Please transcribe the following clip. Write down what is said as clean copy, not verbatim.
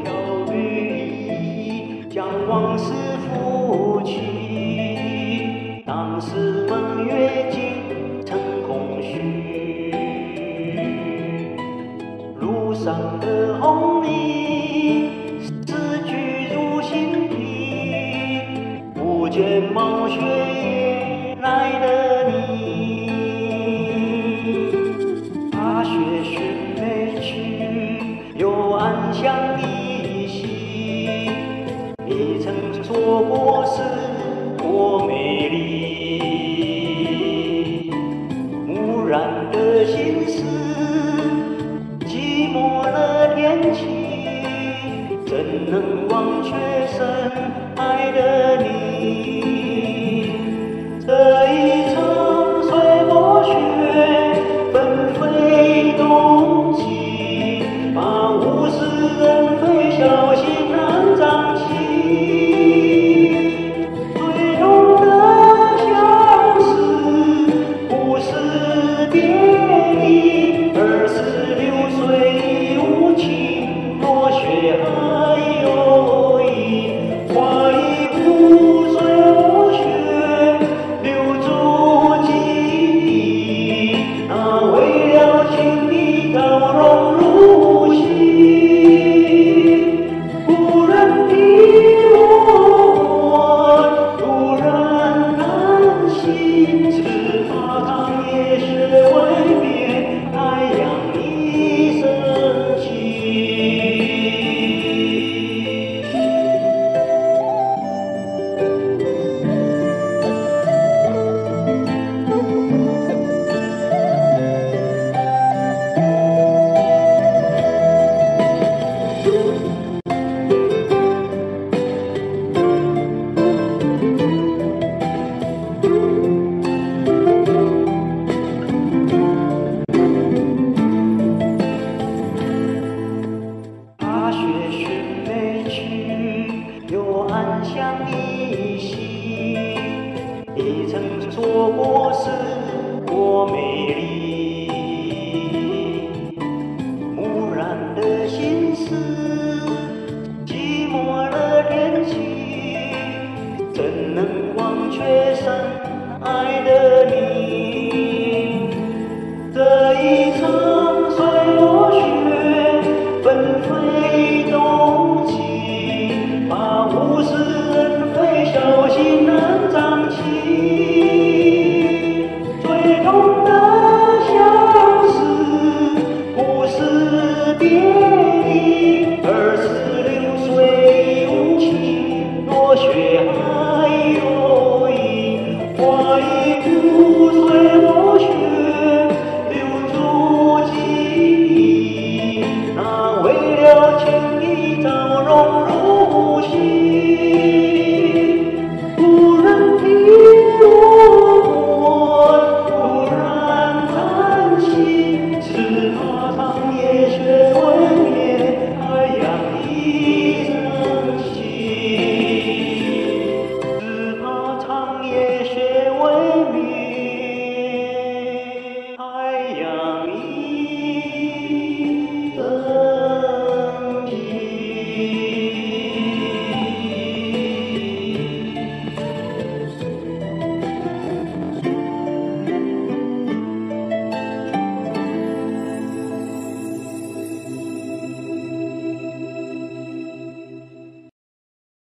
漂绿蚁，将往事浮起。当时盟约竟成空虚，路上的红泥，诗句如新题。不见冒雪夜来的你，踏雪寻梅去，有暗香依稀。你曾说过似，多美丽。驀然的心事，寂寞了天气，怎能忘却深爱的你？这一场水墨雪纷飞冬季，把物是人非小心安葬起。最痛的相思，不是别离，而是流水已无情。落雪还有意，花已枯，水无血，留住记忆。那未了情意早融入呼吸，不忍题落款，突然叹息，只怕长夜雪未眠，太阳已升起。踏雪寻梅去，有暗香依稀。你曾说过似，多美丽。